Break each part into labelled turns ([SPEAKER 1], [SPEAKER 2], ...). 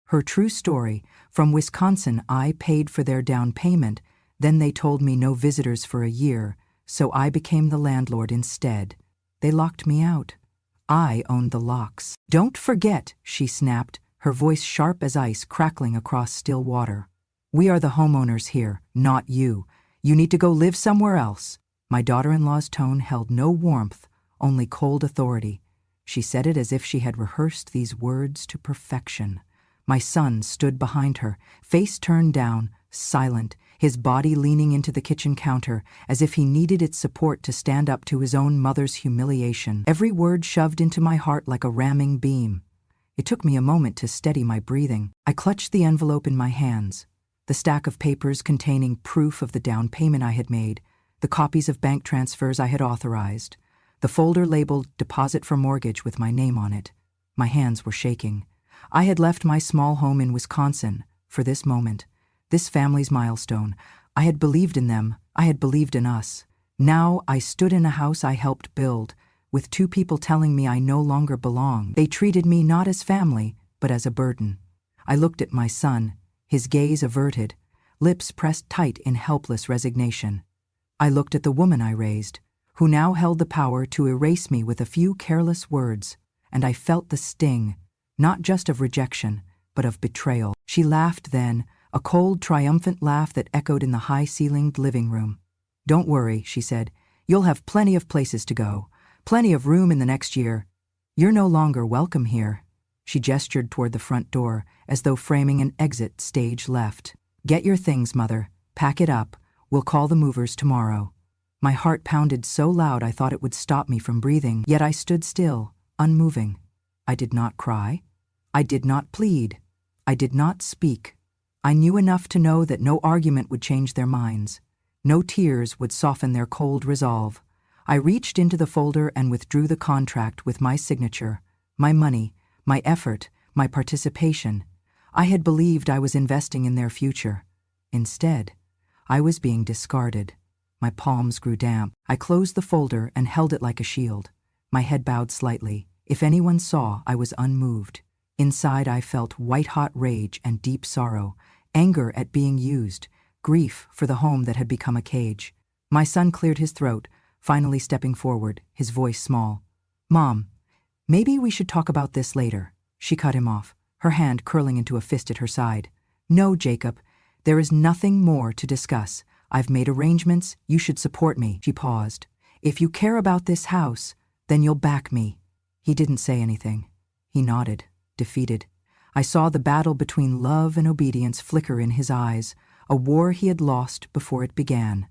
[SPEAKER 1] Her true story: from Wisconsin, I paid for their down payment, then they told me no visitors for a year, so I became the landlord instead. They locked me out. I owned the locks. Don't forget, she snapped, her voice sharp as ice crackling across still water. We are the homeowners here, not you. You need to go live somewhere else. My daughter-in-law's tone held no warmth, only cold authority. She said it as if she had rehearsed these words to perfection. My son stood behind her, face turned down, silent, his body leaning into the kitchen counter, as if he needed its support to stand up to his own mother's humiliation. Every word shoved into my heart like a ramming beam. It took me a moment to steady my breathing. I clutched the envelope in my hands. The stack of papers containing proof of the down payment I had made, the copies of bank transfers I had authorized, the folder labeled "Deposit for Mortgage" with my name on it. My hands were shaking. I had left my small home in Wisconsin for this moment, this family's milestone. I had believed in them. I had believed in us. Now I stood in a house I helped build, with two people telling me I no longer belonged. They treated me not as family, but as a burden. I looked at my son, his gaze averted, lips pressed tight in helpless resignation. I looked at the woman I raised, who now held the power to erase me with a few careless words, and I felt the sting, not just of rejection, but of betrayal. She laughed then, a cold, triumphant laugh that echoed in the high-ceilinged living room. "Don't worry," she said. "You'll have plenty of places to go, plenty of room in the next year. You're no longer welcome here." She gestured toward the front door, as though framing an exit stage left. "Get your things, Mother. Pack it up. We'll call the movers tomorrow." My heart pounded so loud I thought it would stop me from breathing, yet I stood still, unmoving. I did not cry. I did not plead. I did not speak. I knew enough to know that no argument would change their minds. No tears would soften their cold resolve. I reached into the folder and withdrew the contract with my signature, my money, my effort, my participation. I had believed I was investing in their future. Instead, I was being discarded. My palms grew damp. I closed the folder and held it like a shield. My head bowed slightly. If anyone saw, I was unmoved. Inside, I felt white-hot rage and deep sorrow, anger at being used, grief for the home that had become a cage. My son cleared his throat, finally stepping forward, his voice small. "Mom, maybe we should talk about this later." She cut him off, her hand curling into a fist at her side. "No, Jacob, there is nothing more to discuss. I've made arrangements. You should support me." She paused. "If you care about this house, then you'll back me." He didn't say anything. He nodded, defeated. I saw the battle between love and obedience flicker in his eyes, a war he had lost before it began.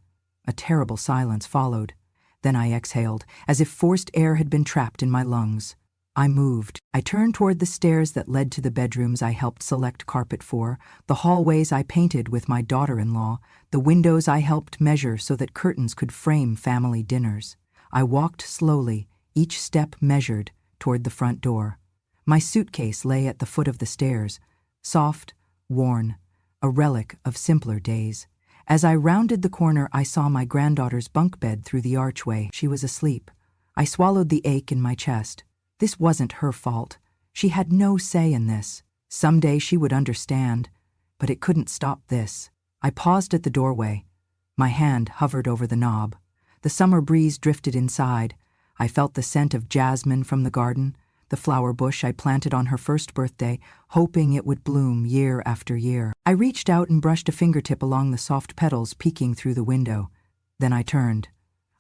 [SPEAKER 1] A terrible silence followed. Then I exhaled, as if forced air had been trapped in my lungs. I moved. I turned toward the stairs that led to the bedrooms I helped select carpet for, the hallways I painted with my daughter-in-law, the windows I helped measure so that curtains could frame family dinners. I walked slowly, each step measured, toward the front door. My suitcase lay at the foot of the stairs, soft, worn, a relic of simpler days. As I rounded the corner, I saw my granddaughter's bunk bed through the archway. She was asleep. I swallowed the ache in my chest. This wasn't her fault. She had no say in this. Someday she would understand, but it couldn't stop this. I paused at the doorway. My hand hovered over the knob. The summer breeze drifted inside. I felt the scent of jasmine from the garden, the flower bush I planted on her first birthday, hoping it would bloom year after year. I reached out and brushed a fingertip along the soft petals peeking through the window. Then I turned.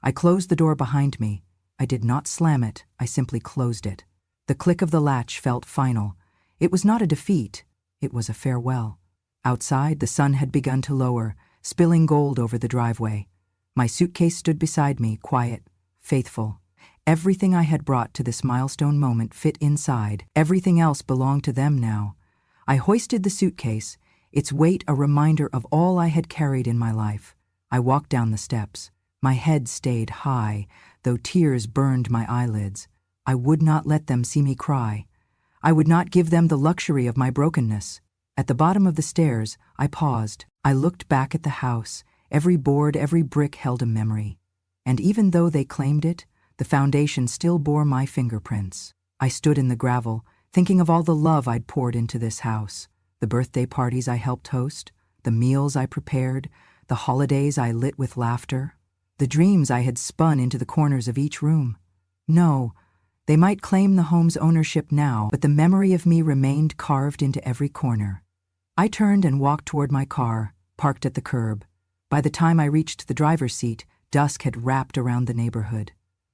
[SPEAKER 1] I closed the door behind me. I did not slam it, I simply closed it. The click of the latch felt final. It was not a defeat, it was a farewell. Outside, the sun had begun to lower, spilling gold over the driveway. My suitcase stood beside me, quiet, faithful. Everything I had brought to this milestone moment fit inside. Everything else belonged to them now. I hoisted the suitcase, its weight a reminder of all I had carried in my life. I walked down the steps. My head stayed high, though tears burned my eyelids. I would not let them see me cry. I would not give them the luxury of my brokenness. At the bottom of the stairs, I paused. I looked back at the house. Every board, every brick held a memory. And even though they claimed it, the foundation still bore my fingerprints. I stood in the gravel, thinking of all the love I'd poured into this house. The birthday parties I helped host, the meals I prepared, the holidays I lit with laughter, the dreams I had spun into the corners of each room. No, they might claim the home's ownership now, but the memory of me remained carved into every corner. I turned and walked toward my car, parked at the curb. By the time I reached the driver's seat, dusk had wrapped around the neighborhood.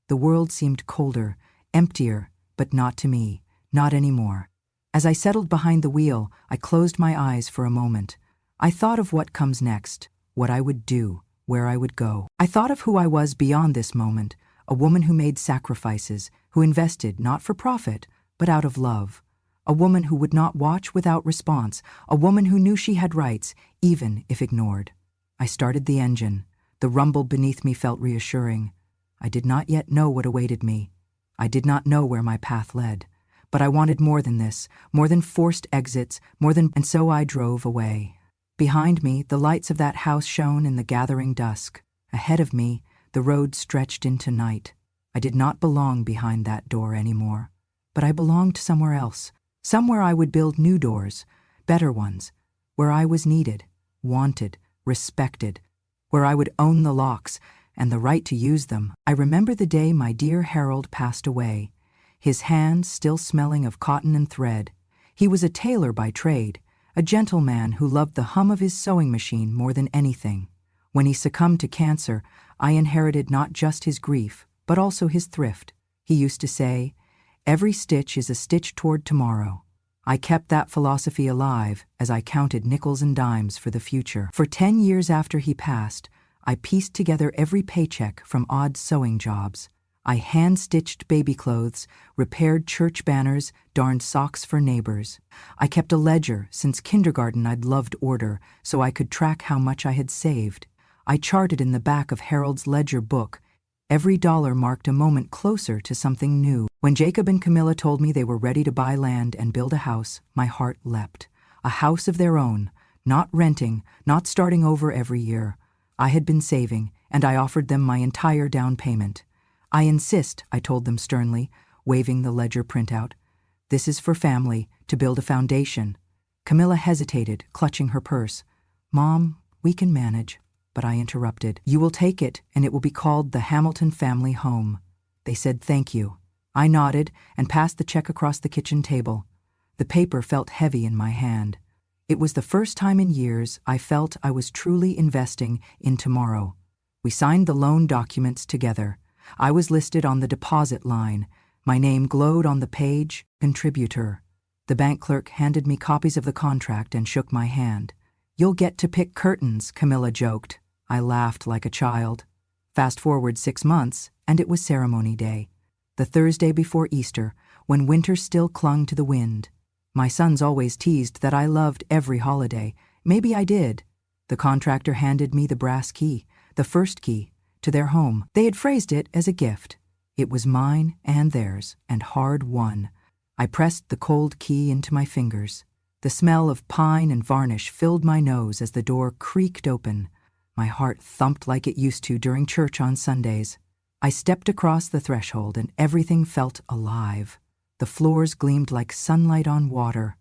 [SPEAKER 1] The world seemed colder, emptier, but not to me, not anymore. As I settled behind the wheel, I closed my eyes for a moment. I thought of what comes next, what I would do, where I would go. I thought of who I was beyond this moment, a woman who made sacrifices, who invested not for profit, but out of love. A woman who would not watch without response, a woman who knew she had rights, even if ignored. I started the engine. The rumble beneath me felt reassuring. I did not yet know what awaited me. I did not know where my path led. But I wanted more than this, more than forced exits, and so I drove away. Behind me, the lights of that house shone in the gathering dusk. Ahead of me, the road stretched into night. I did not belong behind that door anymore. But I belonged somewhere else, somewhere I would build new doors, better ones, where I was needed, wanted, respected, where I would own the locks and the right to use them. I remember the day my dear Harold passed away, his hands still smelling of cotton and thread. He was a tailor by trade, a gentleman who loved the hum of his sewing machine more than anything. When he succumbed to cancer, I inherited not just his grief, but also his thrift. He used to say, "Every stitch is a stitch toward tomorrow." I kept that philosophy alive as I counted nickels and dimes for the future. For 10 years after he passed, I pieced together every paycheck from odd sewing jobs. I hand-stitched baby clothes, repaired church banners, darned socks for neighbors. I kept a ledger. Since kindergarten I'd loved order, so I could track how much I had saved. I charted in the back of Harold's ledger book. Every dollar marked a moment closer to something new. When Jacob and Camilla told me they were ready to buy land and build a house, my heart leapt. A house of their own, not renting, not starting over every year. I had been saving, and I offered them my entire down payment. "I insist," I told them sternly, waving the ledger printout. "This is for family, to build a foundation." Camilla hesitated, clutching her purse. "Mom, we can manage." But I interrupted. "You will take it, and it will be called the Hamilton Family Home." They said thank you. I nodded and passed the check across the kitchen table. The paper felt heavy in my hand. It was the first time in years I felt I was truly investing in tomorrow. We signed the loan documents together. I was listed on the deposit line. My name glowed on the page, contributor. The bank clerk handed me copies of the contract and shook my hand. "You'll get to pick curtains," Camilla joked. I laughed like a child. Fast forward 6 months, and it was ceremony day. The Thursday before Easter, when winter still clung to the wind. My sons always teased that I loved every holiday. Maybe I did. The contractor handed me the brass key, the first key, to their home. They had phrased it as a gift. It was mine and theirs, and hard-won. I pressed the cold key into my fingers. The smell of pine and varnish filled my nose as the door creaked open. My heart thumped like it used to during church on Sundays. I stepped across the threshold and everything felt alive. The floors gleamed like sunlight on water.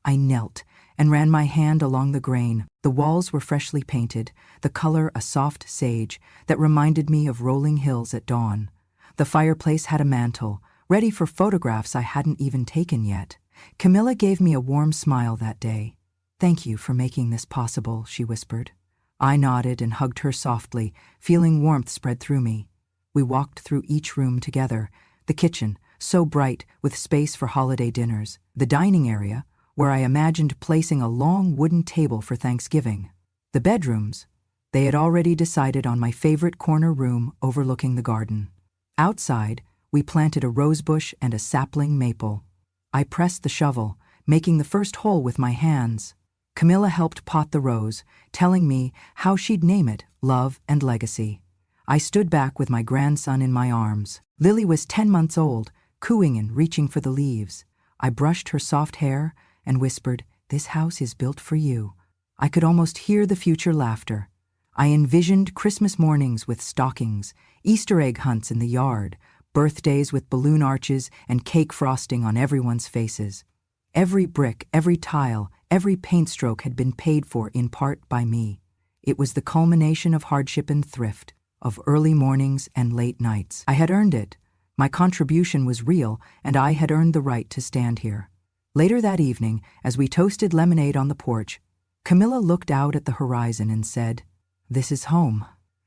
[SPEAKER 1] I knelt and ran my hand along the grain. The walls were freshly painted, the color a soft sage that reminded me of rolling hills at dawn. The fireplace had a mantel, ready for photographs I hadn't even taken yet. Camilla gave me a warm smile that day. "Thank you for making this possible," she whispered. I nodded and hugged her softly, feeling warmth spread through me. We walked through each room together. The kitchen, so bright, with space for holiday dinners. The dining area, where I imagined placing a long wooden table for Thanksgiving. The bedrooms, they had already decided on my favorite corner room overlooking the garden. Outside, we planted a rosebush and a sapling maple. I pressed the shovel, making the first hole with my hands. Camilla helped pot the rose, telling me how she'd name it, Love and Legacy. I stood back with my grandson in my arms. Lily was 10 months old, cooing and reaching for the leaves. I brushed her soft hair and whispered, "This house is built for you." I could almost hear the future laughter. I envisioned Christmas mornings with stockings, Easter egg hunts in the yard, birthdays with balloon arches and cake frosting on everyone's faces. Every brick, every tile, Every paint stroke had been paid for in part by me. It was the culmination of hardship and thrift, of early mornings and late nights. I had earned it. My contribution was real, and I had earned the right to stand here. Later that evening, as we toasted lemonade on the porch, Camilla looked out at the horizon and said, "This is home."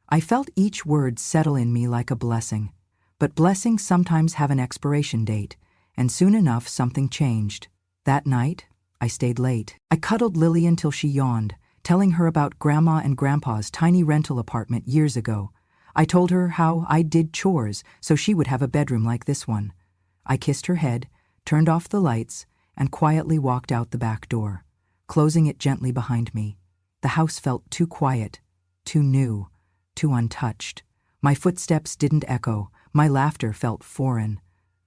[SPEAKER 1] I felt each word settle in me like a blessing. But blessings sometimes have an expiration date, and soon enough something changed. That night, I stayed late. I cuddled Lily until she yawned, telling her about Grandma and Grandpa's tiny rental apartment years ago. I told her how I did chores so she would have a bedroom like this one. I kissed her head, turned off the lights, and quietly walked out the back door, closing it gently behind me. The house felt too quiet, too new, too untouched. My footsteps didn't echo. My laughter felt foreign.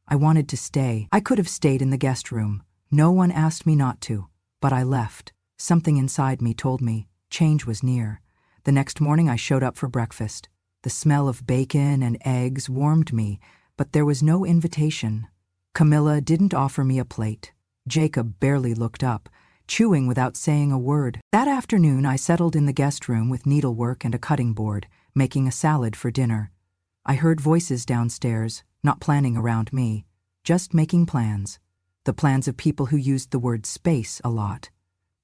[SPEAKER 1] I wanted to stay. I could have stayed in the guest room. No one asked me not to, but I left. Something inside me told me change was near. The next morning I showed up for breakfast. The smell of bacon and eggs warmed me, but there was no invitation. Camilla didn't offer me a plate. Jacob barely looked up, chewing without saying a word. That afternoon I settled in the guest room with needlework and a cutting board, making a salad for dinner. I heard voices downstairs, not planning around me, just making plans. The plans of people who used the word space a lot.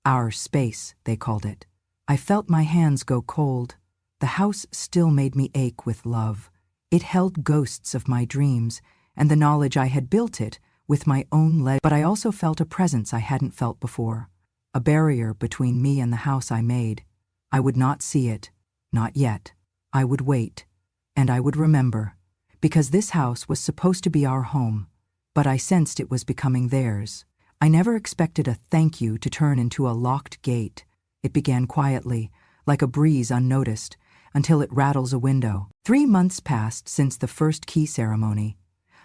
[SPEAKER 1] Our space, they called it. I felt my hands go cold. The house still made me ache with love. It held ghosts of my dreams, and the knowledge I had built it with my own legs. But I also felt a presence I hadn't felt before, a barrier between me and the house I made. I would not see it, not yet. I would wait, and I would remember, because this house was supposed to be our home, but I sensed it was becoming theirs. I never expected a thank you to turn into a locked gate. It began quietly, like a breeze unnoticed, until it rattles a window. 3 months passed since the first key ceremony.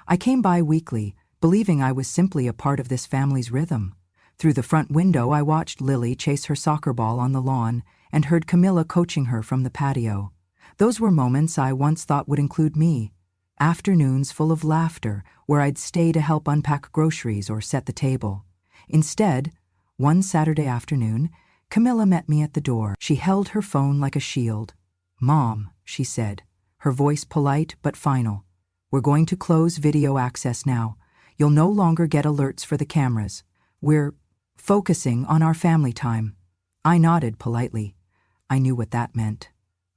[SPEAKER 1] I came by weekly, believing I was simply a part of this family's rhythm. Through the front window I watched Lily chase her soccer ball on the lawn and heard Camilla coaching her from the patio. Those were moments I once thought would include me. Afternoons full of laughter where I'd stay to help unpack groceries or set the table. Instead, one Saturday afternoon, Camilla met me at the door. She held her phone like a shield. "Mom," she said, her voice polite but final. "We're going to close video access now. You'll no longer get alerts for the cameras. We're focusing on our family time." I nodded politely. I knew what that meant.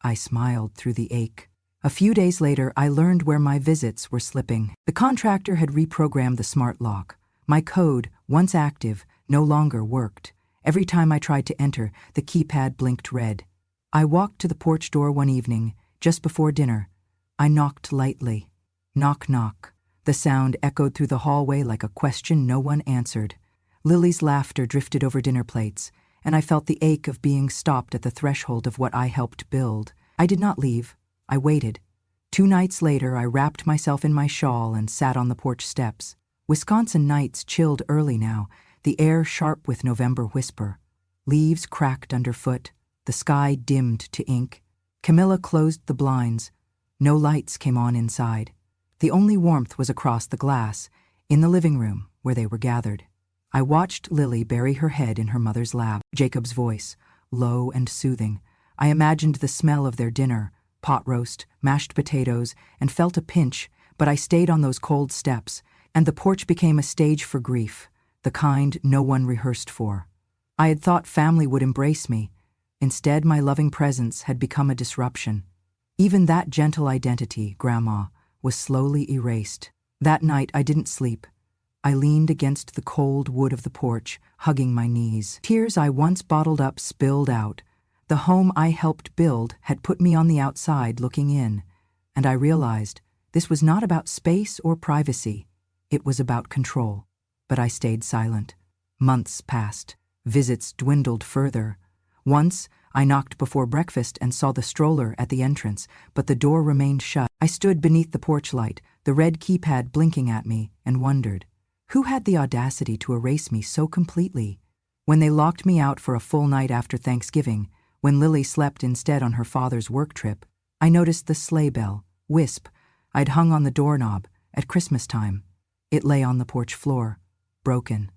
[SPEAKER 1] I smiled through the ache. A few days later, I learned where my visits were slipping. The contractor had reprogrammed the smart lock. My code, once active, no longer worked. Every time I tried to enter, the keypad blinked red. I walked to the porch door one evening, just before dinner. I knocked lightly. Knock, knock. The sound echoed through the hallway like a question no one answered. Lily's laughter drifted over dinner plates, and I felt the ache of being stopped at the threshold of what I helped build. I did not leave. I waited. 2 nights later, I wrapped myself in my shawl and sat on the porch steps. Wisconsin nights chilled early now, the air sharp with November whisper. Leaves cracked underfoot. The sky dimmed to ink. Camilla closed the blinds. No lights came on inside. The only warmth was across the glass, in the living room where they were gathered. I watched Lily bury her head in her mother's lap. Jacob's voice, low and soothing. I imagined the smell of their dinner, pot roast, mashed potatoes, and felt a pinch, but I stayed on those cold steps, and the porch became a stage for grief, the kind no one rehearsed for. I had thought family would embrace me. Instead, my loving presence had become a disruption. Even that gentle identity, Grandma, was slowly erased. That night I didn't sleep. I leaned against the cold wood of the porch, hugging my knees. Tears I once bottled up spilled out. The home I helped build had put me on the outside looking in, and I realized this was not about space or privacy. It was about control. But I stayed silent. Months passed. Visits dwindled further. Once, I knocked before breakfast and saw the stroller at the entrance, but the door remained shut. I stood beneath the porch light, the red keypad blinking at me, and wondered, who had the audacity to erase me so completely? When they locked me out for a full night after Thanksgiving, when Lily slept instead on her father's work trip, I noticed the sleigh bell, Wisp, I'd hung on the doorknob at Christmas time. It lay on the porch floor, broken.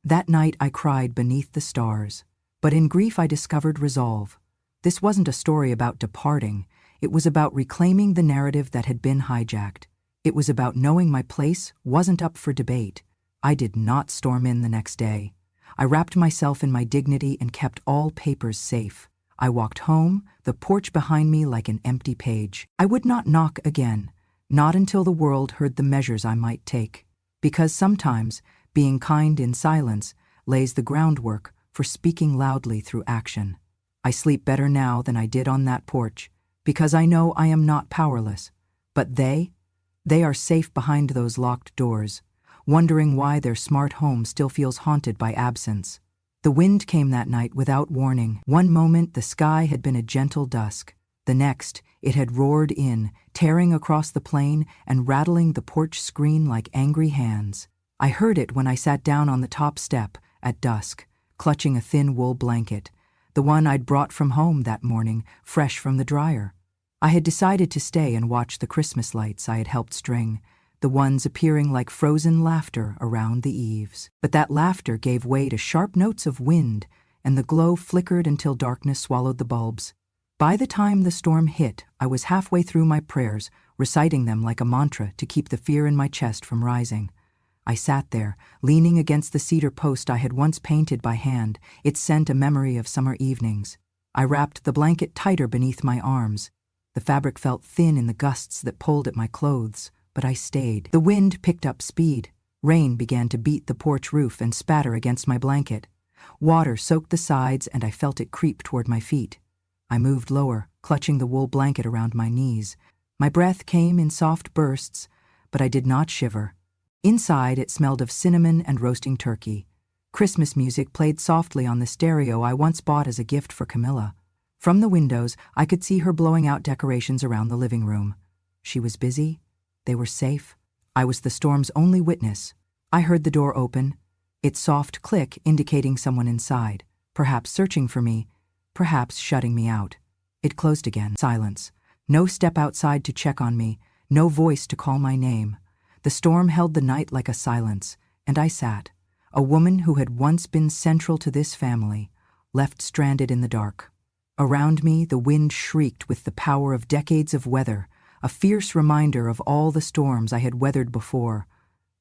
[SPEAKER 1] That night I cried beneath the stars. But in grief I discovered resolve. This wasn't a story about departing. It was about reclaiming the narrative that had been hijacked. It was about knowing my place wasn't up for debate. I did not storm in the next day. I wrapped myself in my dignity and kept all papers safe. I walked home, the porch behind me like an empty page. I would not knock again, not until the world heard the measures I might take. Because sometimes, being kind in silence lays the groundwork for speaking loudly through action. I sleep better now than I did on that porch, because I know I am not powerless. But they are safe behind those locked doors, wondering why their smart home still feels haunted by absence. The wind came that night without warning. One moment the sky had been a gentle dusk. The next, it had roared in, tearing across the plain and rattling the porch screen like angry hands. I heard it when I sat down on the top step at dusk, clutching a thin wool blanket, the one I'd brought from home that morning, fresh from the dryer. I had decided to stay and watch the Christmas lights I had helped string, the ones appearing like frozen laughter around the eaves. But that laughter gave way to sharp notes of wind, and the glow flickered until darkness swallowed the bulbs. By the time the storm hit, I was halfway through my prayers, reciting them like a mantra to keep the fear in my chest from rising. I sat there, leaning against the cedar post I had once painted by hand, its scent a memory of summer evenings. I wrapped the blanket tighter beneath my arms. The fabric felt thin in the gusts that pulled at my clothes, but I stayed. The wind picked up speed. Rain began to beat the porch roof and spatter against my blanket. Water soaked the sides and I felt it creep toward my feet. I moved lower, clutching the wool blanket around my knees. My breath came in soft bursts, but I did not shiver. Inside, it smelled of cinnamon and roasting turkey. Christmas music played softly on the stereo I once bought as a gift for Camilla. From the windows, I could see her blowing out decorations around the living room. She was busy. They were safe. I was the storm's only witness. I heard the door open, its soft click indicating someone inside, perhaps searching for me, perhaps shutting me out. It closed again. Silence. No step outside to check on me, no voice to call my name. The storm held the night like a silence, and I sat, a woman who had once been central to this family, left stranded in the dark. Around me, the wind shrieked with the power of decades of weather, a fierce reminder of all the storms I had weathered before,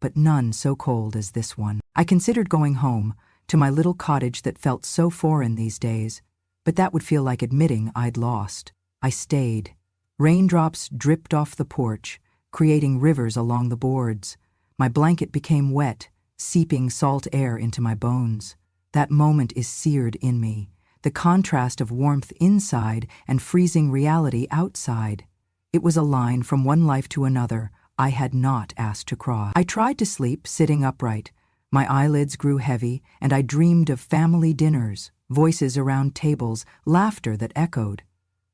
[SPEAKER 1] but none so cold as this one. I considered going home, to my little cottage that felt so foreign these days, but that would feel like admitting I'd lost. I stayed. Raindrops dripped off the porch, creating rivers along the boards. My blanket became wet, seeping salt air into my bones. That moment is seared in me, the contrast of warmth inside and freezing reality outside. It was a line from one life to another I had not asked to cross. I tried to sleep, sitting upright. My eyelids grew heavy, and I dreamed of family dinners, voices around tables, laughter that echoed.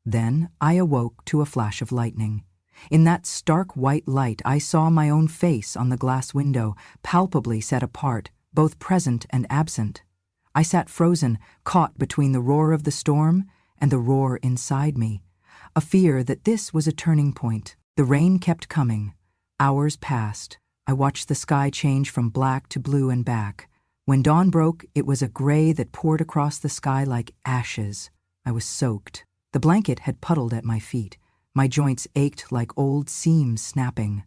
[SPEAKER 1] Then I awoke to a flash of lightning. In that stark white light, I saw my own face on the glass window, palpably set apart, both present and absent. I sat frozen, caught between the roar of the storm and the roar inside me, a fear that this was a turning point. The rain kept coming. Hours passed. I watched the sky change from black to blue and back. When dawn broke, it was a gray that poured across the sky like ashes. I was soaked. The blanket had puddled at my feet. My joints ached like old seams snapping.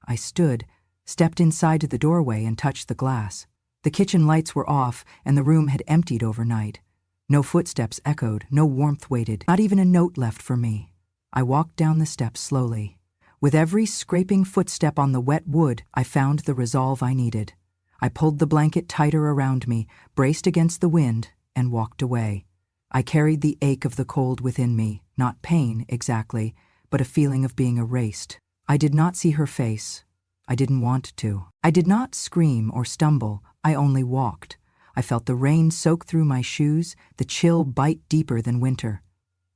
[SPEAKER 1] I stood, stepped inside to the doorway and touched the glass. The kitchen lights were off and the room had emptied overnight. No footsteps echoed, no warmth waited, not even a note left for me. I walked down the steps slowly. With every scraping footstep on the wet wood, I found the resolve I needed. I pulled the blanket tighter around me, braced against the wind, and walked away. I carried the ache of the cold within me, not pain exactly, but a feeling of being erased. I did not see her face. I didn't want to. I did not scream or stumble. I only walked. I felt the rain soak through my shoes, the chill bite deeper than winter.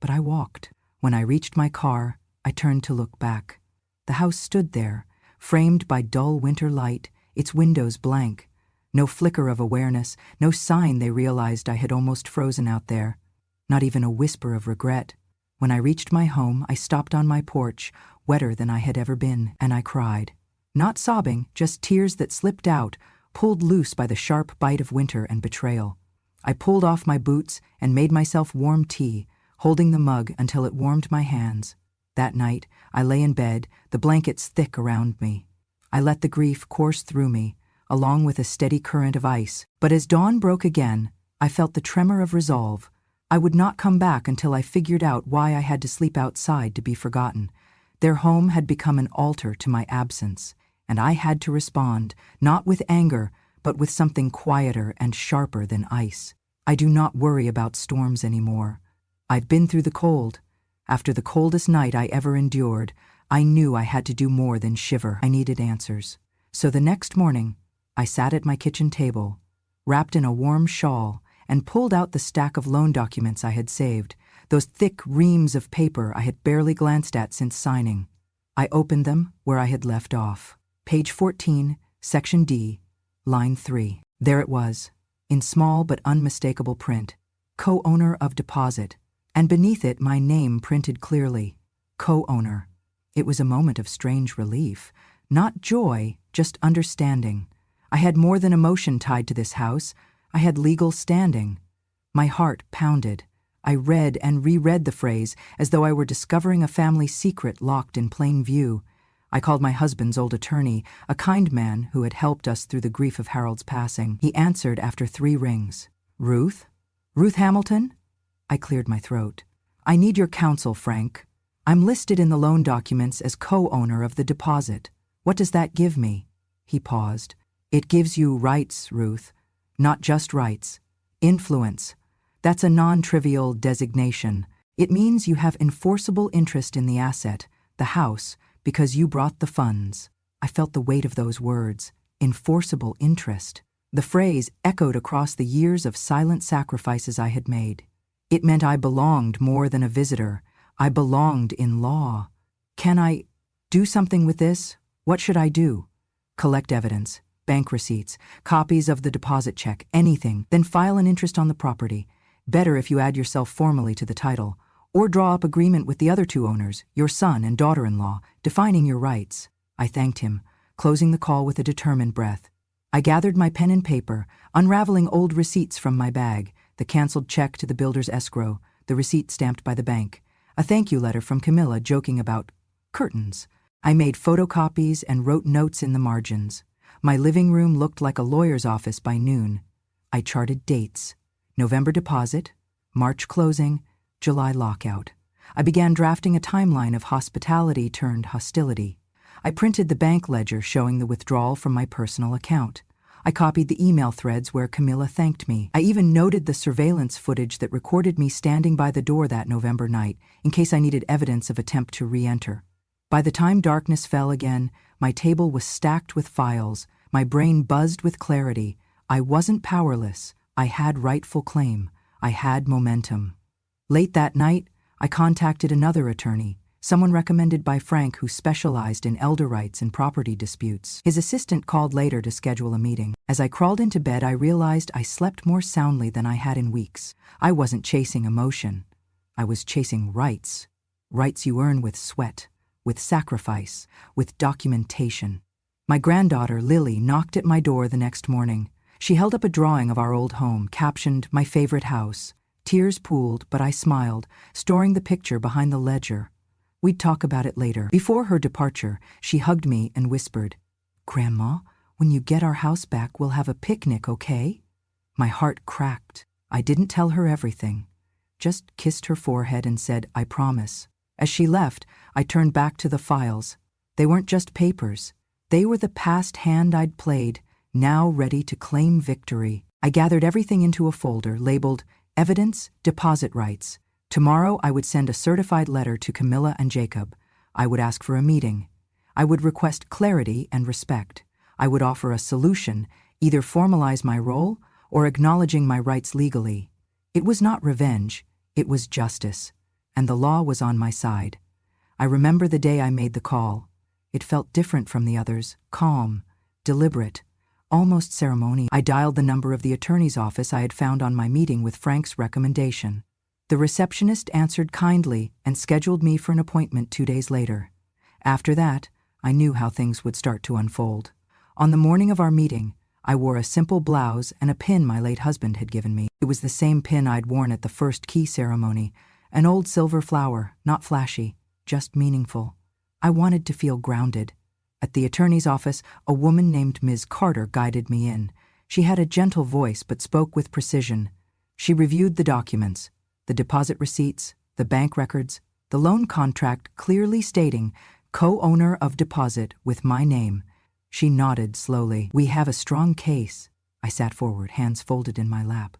[SPEAKER 1] But I walked. When I reached my car, I turned to look back. The house stood there, framed by dull winter light, its windows blank. No flicker of awareness, no sign they realized I had almost frozen out there. Not even a whisper of regret. When I reached my home, I stopped on my porch, wetter than I had ever been, and I cried. Not sobbing, just tears that slipped out, pulled loose by the sharp bite of winter and betrayal. I pulled off my boots and made myself warm tea, holding the mug until it warmed my hands. That night, I lay in bed, the blankets thick around me. I let the grief course through me, along with a steady current of ice. But as dawn broke again, I felt the tremor of resolve. I would not come back until I figured out why I had to sleep outside to be forgotten. Their home had become an altar to my absence, and I had to respond, not with anger, but with something quieter and sharper than ice. I do not worry about storms anymore. I've been through the cold. After the coldest night I ever endured, I knew I had to do more than shiver. I needed answers. So the next morning, I sat at my kitchen table, wrapped in a warm shawl, and pulled out the stack of loan documents I had saved, those thick reams of paper I had barely glanced at since signing. I opened them where I had left off. Page 14, Section D, Line 3. There it was, in small but unmistakable print, co-owner of deposit, and beneath it my name printed clearly, co-owner. It was a moment of strange relief, not joy, just understanding. I had more than emotion tied to this house. I had legal standing. My heart pounded. I read and reread the phrase as though I were discovering a family secret locked in plain view. I called my husband's old attorney, a kind man who had helped us through the grief of Harold's passing. He answered after 3 rings. Ruth? Ruth Hamilton? I cleared my throat. I need your counsel, Frank. I'm listed in the loan documents as co-owner of the deposit. What does that give me? He paused. It gives you rights, Ruth. Not just rights. Influence. That's a non-trivial designation. It means you have enforceable interest in the asset, the house, because you brought the funds. I felt the weight of those words. Enforceable interest. The phrase echoed across the years of silent sacrifices I had made. It meant I belonged more than a visitor. I belonged in law. Can I do something with this? What should I do? Collect evidence, bank receipts, copies of the deposit check, anything, then file an interest on the property. Better if you add yourself formally to the title, or draw up agreement with the other 2 owners, your son and daughter-in-law, defining your rights. I thanked him, closing the call with a determined breath. I gathered my pen and paper, unraveling old receipts from my bag, the canceled check to the builder's escrow, the receipt stamped by the bank, a thank you letter from Camilla joking about curtains. I made photocopies and wrote notes in the margins. My living room looked like a lawyer's office by noon. I charted dates. November deposit, March closing, July lockout. I began drafting a timeline of hospitality turned hostility. I printed the bank ledger showing the withdrawal from my personal account. I copied the email threads where Camilla thanked me. I even noted the surveillance footage that recorded me standing by the door that November night, in case I needed evidence of attempt to re-enter. By the time darkness fell again, my table was stacked with files, my brain buzzed with clarity. I wasn't powerless. I had rightful claim. I had momentum. Late that night, I contacted another attorney, someone recommended by Frank who specialized in elder rights and property disputes. His assistant called later to schedule a meeting. As I crawled into bed, I realized I slept more soundly than I had in weeks. I wasn't chasing emotion. I was chasing rights. Rights you earn with sweat, with sacrifice, with documentation. My granddaughter, Lily, knocked at my door the next morning. She held up a drawing of our old home, captioned, "My favorite house." Tears pooled, but I smiled, storing the picture behind the ledger. We'd talk about it later. Before her departure, she hugged me and whispered, "Grandma, when you get our house back, we'll have a picnic, okay?" My heart cracked. I didn't tell her everything. Just kissed her forehead and said, "I promise." As she left, I turned back to the files. They weren't just papers. They were the past hand I'd played, now ready to claim victory. I gathered everything into a folder labeled Evidence, Deposit Rights. Tomorrow I would send a certified letter to Camilla and Jacob. I would ask for a meeting. I would request clarity and respect. I would offer a solution, either formalize my role or acknowledging my rights legally. It was not revenge, it was justice, and the law was on my side. I remember the day I made the call. It felt different from the others, calm, deliberate, almost ceremonial. I dialed the number of the attorney's office I had found on my meeting with Frank's recommendation. The receptionist answered kindly and scheduled me for an appointment 2 days later. After that, I knew how things would start to unfold. On the morning of our meeting, I wore a simple blouse and a pin my late husband had given me. It was the same pin I'd worn at the first key ceremony, an old silver flower, not flashy, just meaningful. I wanted to feel grounded. At the attorney's office, a woman named Ms. Carter guided me in. She had a gentle voice but spoke with precision. She reviewed the documents, the deposit receipts, the bank records, the loan contract clearly stating co-owner of deposit with my name. She nodded slowly. "We have a strong case." I sat forward, hands folded in my lap.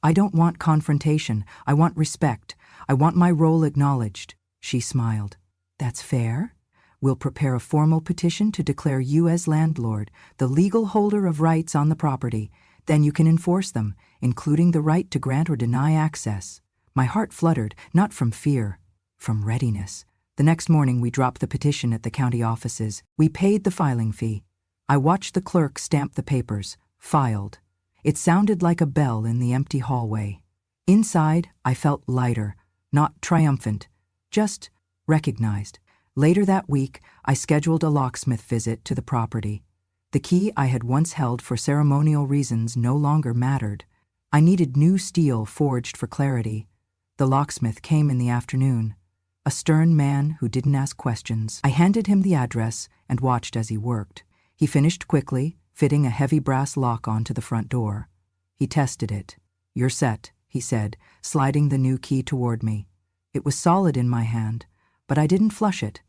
[SPEAKER 1] "I don't want confrontation. I want respect. I want my role acknowledged." She smiled. "That's fair. We'll prepare a formal petition to declare you as landlord, the legal holder of rights on the property. Then you can enforce them, including the right to grant or deny access." My heart fluttered, not from fear, from readiness. The next morning we dropped the petition at the county offices. We paid the filing fee. I watched the clerk stamp the papers, filed. It sounded like a bell in the empty hallway. Inside, I felt lighter, not triumphant, just recognized. Later that week, I scheduled a locksmith visit to the property. The key I had once held for ceremonial reasons no longer mattered. I needed new steel forged for clarity. The locksmith came in the afternoon, a stern man who didn't ask questions. I handed him the address and watched as he worked. He finished quickly, fitting a heavy brass lock onto the front door. He tested it. "You're set," he said, sliding the new key toward me. It was solid in my hand, but I didn't flush it.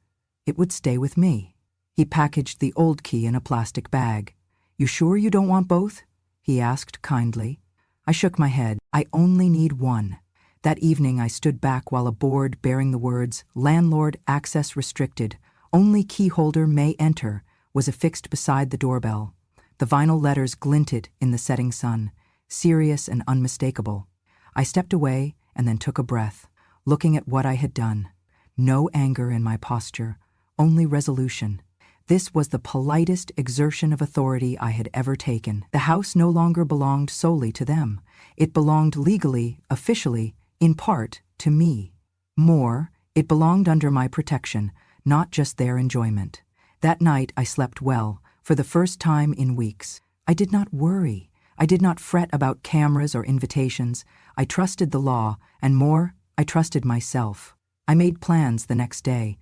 [SPEAKER 1] It would stay with me. He packaged the old key in a plastic bag. "You sure you don't want both?" he asked kindly. I shook my head. "I only need one." That evening I stood back while a board bearing the words, "Landlord access restricted, only key holder may enter," was affixed beside the doorbell. The vinyl letters glinted in the setting sun, serious and unmistakable. I stepped away and then took a breath, looking at what I had done. No anger in my posture, only resolution. This was the politest exertion of authority I had ever taken. The house no longer belonged solely to them. It belonged legally, officially, in part, to me. More, it belonged under my protection, not just their enjoyment. That night I slept well, for the first time in weeks. I did not worry. I did not fret about cameras or invitations. I trusted the law, and more, I trusted myself. I made plans the next day.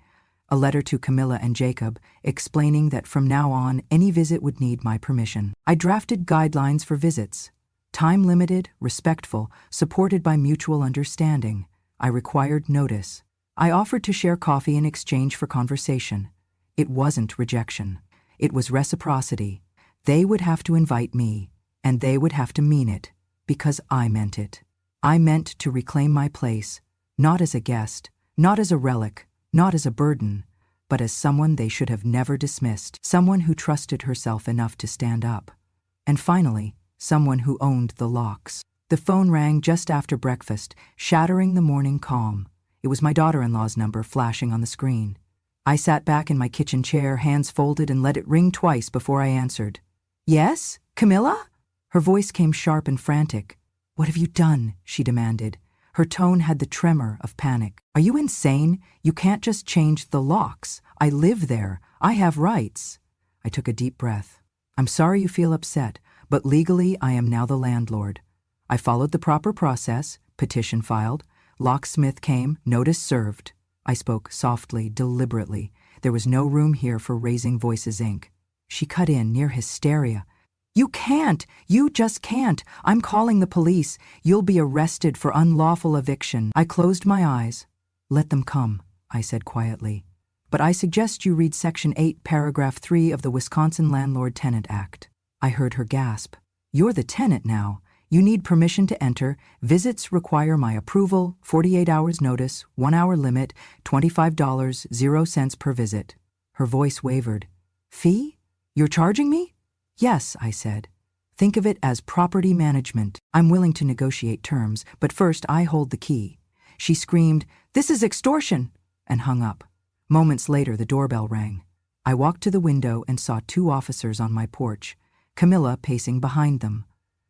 [SPEAKER 1] A letter to Camilla and Jacob, explaining that from now on any visit would need my permission. I drafted guidelines for visits. Time-limited, respectful, supported by mutual understanding. I required notice. I offered to share coffee in exchange for conversation. It wasn't rejection. It was reciprocity. They would have to invite me, and they would have to mean it, because I meant it. I meant to reclaim my place, not as a guest, not as a relic, not as a burden, but as someone they should have never dismissed, someone who trusted herself enough to stand up. And finally, someone who owned the locks. The phone rang just after breakfast, shattering the morning calm. It was my daughter-in-law's number flashing on the screen. I sat back in my kitchen chair, hands folded, and let it ring twice before I answered. "Yes, Camilla?" Her voice came sharp and frantic. "What have you done?" she demanded. Her tone had the tremor of panic. "Are you insane? You can't just change the locks. I live there. I have rights." I took a deep breath. "I'm sorry you feel upset, but legally I am now the landlord. I followed the proper process, petition filed, locksmith came, notice served." I spoke softly, deliberately. There was no room here for raising voices, Inc. She cut in, near hysteria. "You can't! You just can't! I'm calling the police. You'll be arrested for unlawful eviction." I closed my eyes. "Let them come," I said quietly. "But I suggest you read Section 8, Paragraph 3 of the Wisconsin Landlord-Tenant Act." I heard her gasp. "You're the tenant now. You need permission to enter. Visits require my approval, 48 hours notice, 1 hour limit, $25, 0 cents per visit." Her voice wavered. "Fee? You're charging me?" "Yes," I said. "Think of it as property management. I'm willing to negotiate terms, but first I hold the key." She screamed, "This is extortion!" and hung up. Moments later, the doorbell rang. I walked to the window and saw 2 officers on my porch, Camilla pacing behind them.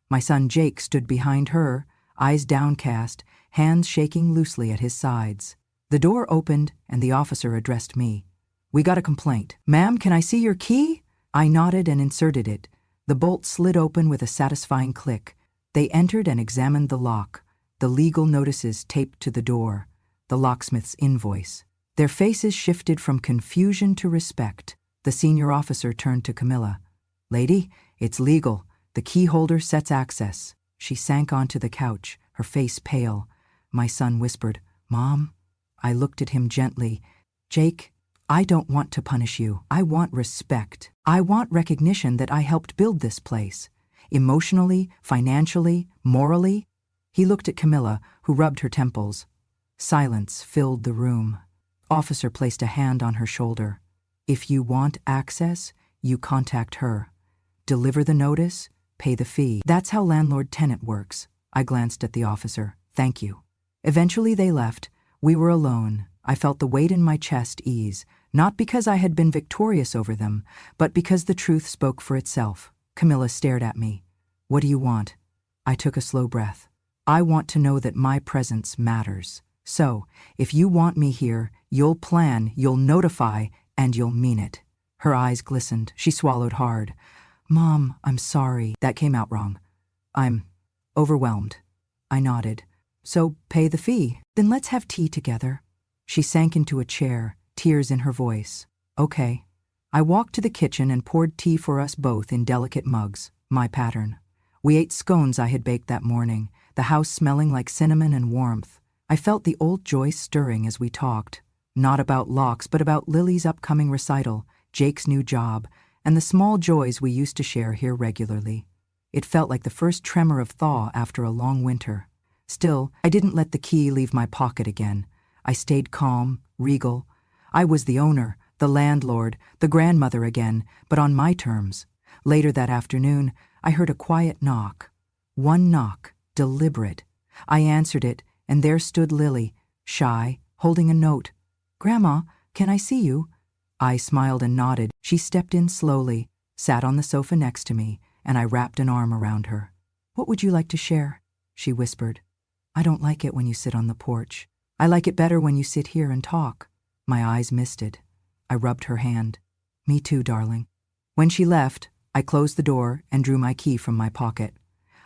[SPEAKER 1] My son Jake stood behind her, eyes downcast, hands shaking loosely at his sides. The door opened and the officer addressed me. "We got a complaint." "Ma'am, can I see your key?" I nodded and inserted it. The bolt slid open with a satisfying click. They entered and examined the lock, the legal notices taped to the door, the locksmith's invoice. Their faces shifted from confusion to respect. The senior officer turned to Camilla. "Lady, it's legal. The key holder sets access." She sank onto the couch, her face pale. My son whispered, "Mom?" I looked at him gently. "Jake, I don't want to punish you. I want respect. I want recognition that I helped build this place. Emotionally, financially, morally." He looked at Camilla, who rubbed her temples. Silence filled the room. Officer placed a hand on her shoulder. "If you want access, you contact her. Deliver the notice, pay the fee. That's how landlord-tenant works." I glanced at the officer. "Thank you." Eventually they left. We were alone. I felt the weight in my chest ease, not because I had been victorious over them, but because the truth spoke for itself. Camilla stared at me. "What do you want?" I took a slow breath. "I want to know that my presence matters. So, if you want me here, you'll plan, you'll notify, and you'll mean it." Her eyes glistened. She swallowed hard. "Mom, I'm sorry. That came out wrong. I'm overwhelmed." I nodded. "So, pay the fee. Then let's have tea together." She sank into a chair, tears in her voice. "Okay." I walked to the kitchen and poured tea for us both in delicate mugs, my pattern. We ate scones I had baked that morning, the house smelling like cinnamon and warmth. I felt the old joy stirring as we talked, not about locks, but about Lily's upcoming recital, Jake's new job, and the small joys we used to share here regularly. It felt like the first tremor of thaw after a long winter. Still, I didn't let the key leave my pocket again. I stayed calm, regal. I was the owner, the landlord, the grandmother again, but on my terms. Later that afternoon, I heard a quiet knock. One knock, deliberate. I answered it, and there stood Lily, shy, holding a note. "Grandma, can I see you?" I smiled and nodded. She stepped in slowly, sat on the sofa next to me, and I wrapped an arm around her. "What would you like to share?" she whispered. "I don't like it when you sit on the porch. I like it better when you sit here and talk." My eyes misted. I rubbed her hand. "Me too, darling." When she left, I closed the door and drew my key from my pocket.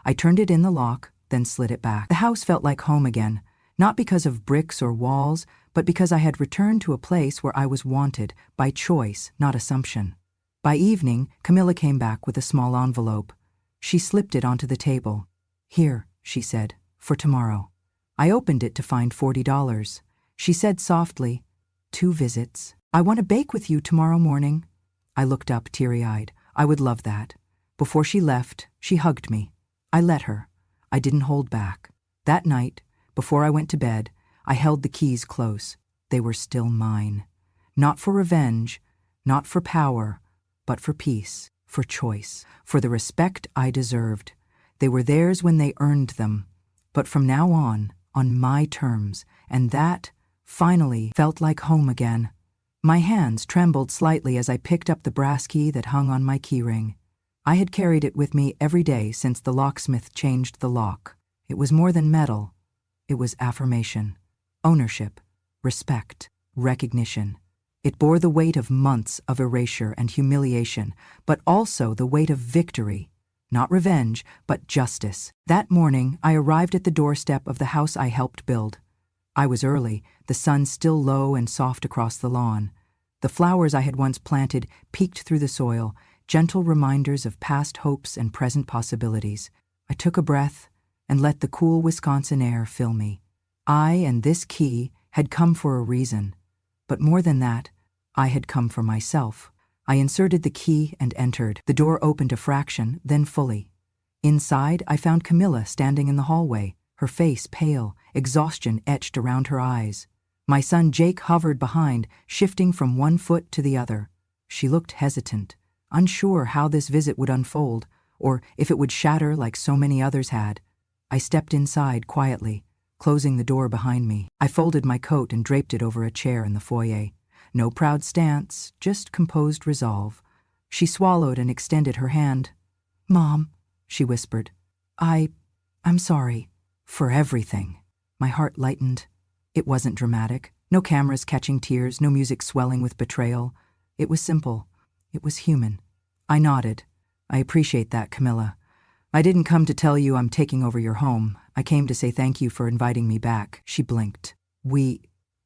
[SPEAKER 1] I turned it in the lock, then slid it back. The house felt like home again, not because of bricks or walls, but because I had returned to a place where I was wanted, by choice, not assumption. By evening, Camilla came back with a small envelope. She slipped it onto the table. "Here," she said, "for tomorrow." I opened it to find $40. She said softly, "2 visits. I want to bake with you tomorrow morning." I looked up teary-eyed. I would love that. Before she left, she hugged me. I let her. I didn't hold back. That night, before I went to bed, I held the keys close. They were still mine. Not for revenge, not for power, but for peace, for choice, for the respect I deserved. They were theirs when they earned them. But from now on my terms, and that, finally, felt like home again. My hands trembled slightly as I picked up the brass key that hung on my keyring. I had carried it with me every day since the locksmith changed the lock. It was more than metal. It was affirmation, ownership, respect, recognition. It bore the weight of months of erasure and humiliation, but also the weight of victory. Not revenge, but justice. That morning, I arrived at the doorstep of the house I helped build. I was early, the sun still low and soft across the lawn. The flowers I had once planted peeked through the soil, gentle reminders of past hopes and present possibilities. I took a breath and let the cool Wisconsin air fill me. I and this key had come for a reason. But more than that, I had come for myself. I inserted the key and entered. The door opened a fraction, then fully. Inside, I found Camilla standing in the hallway, her face pale, exhaustion etched around her eyes. My son Jake hovered behind, shifting from one foot to the other. She looked hesitant, unsure how this visit would unfold, or if it would shatter like so many others had. I stepped inside quietly, closing the door behind me. I folded my coat and draped it over a chair in the foyer. No proud stance, just composed resolve. She swallowed and extended her hand. "Mom," she whispered, I'm sorry. For everything." My heart lightened. It wasn't dramatic. No cameras catching tears, no music swelling with betrayal. It was simple. It was human. I nodded. I appreciate that, Camilla. I didn't come to tell you I'm taking over your home. I came to say thank you for inviting me back. She blinked. We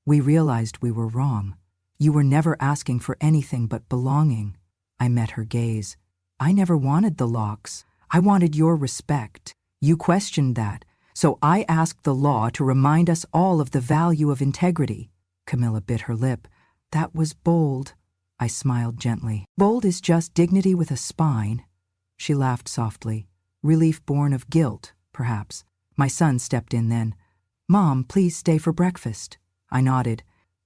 [SPEAKER 1] realized we were wrong. You were never asking for anything but belonging. I met her gaze. I never wanted the locks. I wanted your respect. You questioned that, so I asked the law to remind us all of the value of integrity. Camilla bit her lip. That was bold. I smiled gently. Bold is just dignity with a spine. She laughed softly. Relief born of guilt, perhaps. My son stepped in then. Mom, please stay for breakfast. I nodded.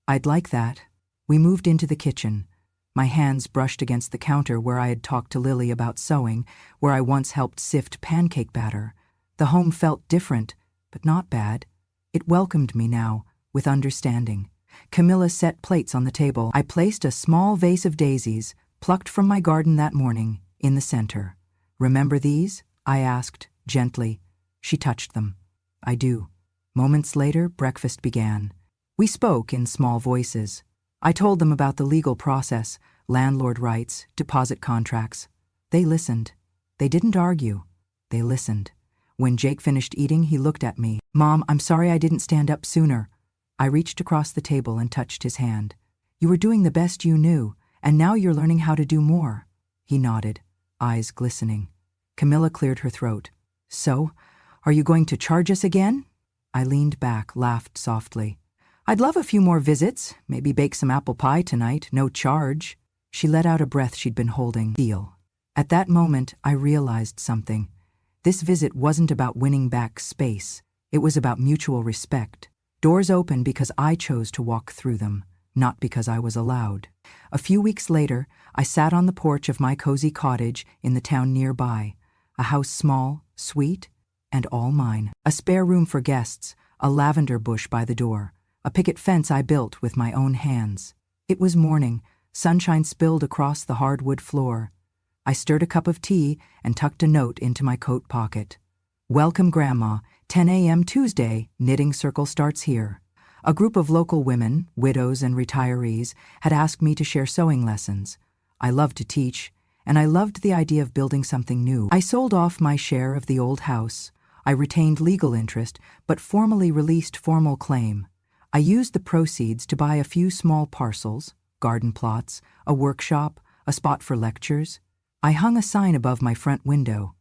[SPEAKER 1] I'd like that. We moved into the kitchen. My hands brushed against the counter where I had talked to Lily about sewing, where I once helped sift pancake batter. The home felt different, but not bad. It welcomed me now, with understanding. Camilla set plates on the table. I placed a small vase of daisies, plucked from my garden that morning, in the center. Remember these? I asked, gently. She touched them. I do. Moments later, breakfast began. We spoke in small voices. I told them about the legal process, landlord rights, deposit contracts. They listened. They didn't argue. They listened. When Jake finished eating, he looked at me. Mom, I'm sorry I didn't stand up sooner. I reached across the table and touched his hand. You were doing the best you knew, and now you're learning how to do more. He nodded, eyes glistening. Camilla cleared her throat. So, are you going to charge us again? I leaned back, laughed softly. I'd love a few more visits, maybe bake some apple pie tonight, no charge. She let out a breath she'd been holding. Deal. At that moment, I realized something. This visit wasn't about winning back space. It was about mutual respect. Doors opened because I chose to walk through them, not because I was allowed. A few weeks later, I sat on the porch of my cozy cottage in the town nearby. A house small, sweet, and all mine. A spare room for guests, a lavender bush by the door, a picket fence I built with my own hands. It was morning, sunshine spilled across the hardwood floor. I stirred a cup of tea and tucked a note into my coat pocket. Welcome, Grandma. 10 a.m. Tuesday, knitting circle starts here. A group of local women, widows and retirees, had asked me to share sewing lessons. I loved to teach, and I loved the idea of building something new. I sold off my share of the old house. I retained legal interest, but formally released formal claim. I used the proceeds to buy a few small parcels, garden plots, a workshop, a spot for lectures. I hung a sign above my front window,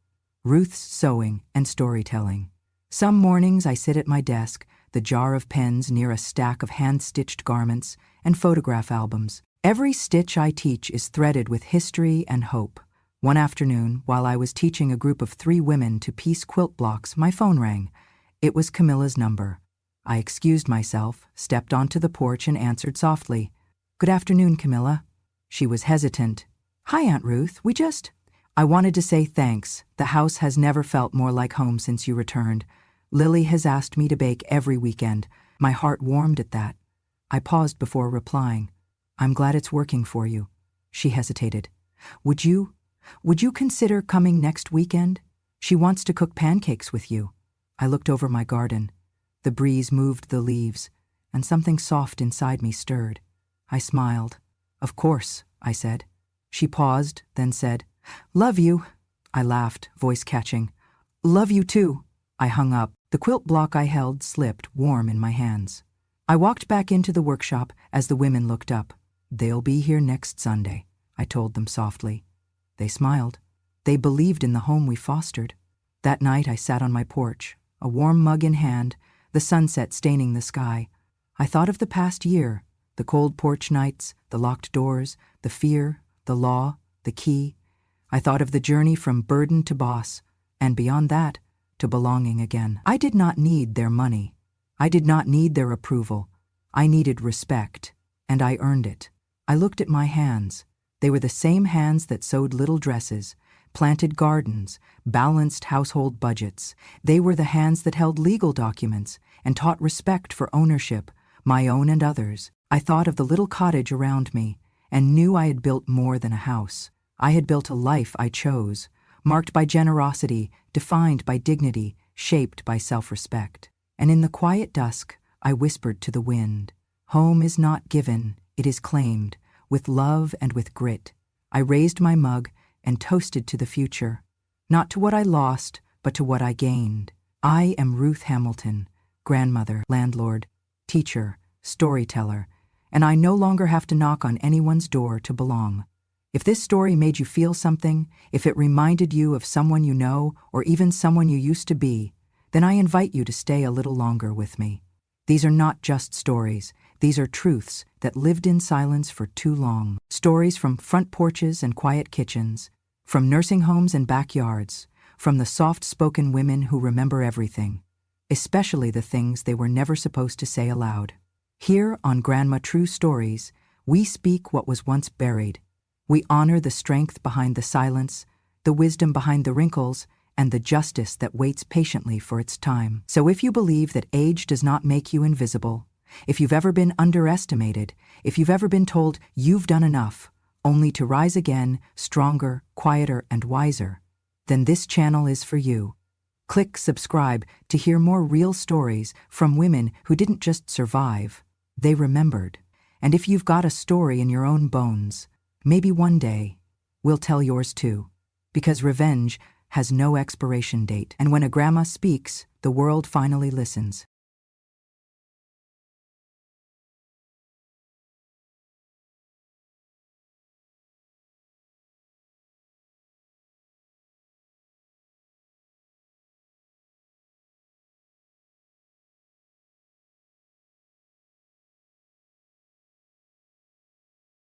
[SPEAKER 1] Ruth's Sewing and Storytelling. Some mornings I sit at my desk, the jar of pens near a stack of hand-stitched garments and photograph albums. Every stitch I teach is threaded with history and hope. One afternoon, while I was teaching a group of 3 women to piece quilt blocks, my phone rang. It was Camilla's number. I excused myself, stepped onto the porch and answered softly. Good afternoon, Camilla. She was hesitant. Hi, Aunt Ruth. I wanted to say thanks. The house has never felt more like home since you returned. Lily has asked me to bake every weekend. My heart warmed at that. I paused before replying. I'm glad it's working for you. She hesitated. Would you consider coming next weekend? She wants to cook pancakes with you. I looked over my garden. The breeze moved the leaves, and something soft inside me stirred. I smiled. Of course, I said. She paused, then said, Love you. I laughed, voice catching. Love you too. I hung up. The quilt block I held slipped, warm in my hands. I walked back into the workshop as the women looked up. They'll be here next Sunday, I told them softly. They smiled. They believed in the home we fostered. That night I sat on my porch, a warm mug in hand, the sunset staining the sky. I thought of the past year, the cold porch nights, the locked doors, the fear, the law, the key. I thought of the journey from burden to boss, and beyond that, to belonging again. I did not need their money. I did not need their approval. I needed respect, and I earned it. I looked at my hands. They were the same hands that sewed little dresses, planted gardens, balanced household budgets. They were the hands that held legal documents and taught respect for ownership, my own and others. I thought of the little cottage around me and knew I had built more than a house. I had built a life I chose, marked by generosity, defined by dignity, shaped by self-respect. And in the quiet dusk, I whispered to the wind, Home is not given, it is claimed, with love and with grit. I raised my mug, and toasted to the future. Not to what I lost, but to what I gained. I am Ruth Hamilton, grandmother, landlord, teacher, storyteller, and I no longer have to knock on anyone's door to belong. If this story made you feel something, if it reminded you of someone you know or even someone you used to be, then I invite you to stay a little longer with me. These are not just stories. These are truths that lived in silence for too long. Stories from front porches and quiet kitchens, from nursing homes and backyards, from the soft-spoken women who remember everything, especially the things they were never supposed to say aloud. Here on Grandma True Stories, we speak what was once buried. We honor the strength behind the silence, the wisdom behind the wrinkles, and the justice that waits patiently for its time. So if you believe that age does not make you invisible, if you've ever been underestimated, if you've ever been told you've done enough, only to rise again, stronger, quieter, and wiser, then this channel is for you. Click subscribe to hear more real stories from women who didn't just survive, they remembered. And if you've got a story in your own bones, maybe one day we'll tell yours too. Because revenge has no expiration date, and when a grandma speaks, the world finally listens.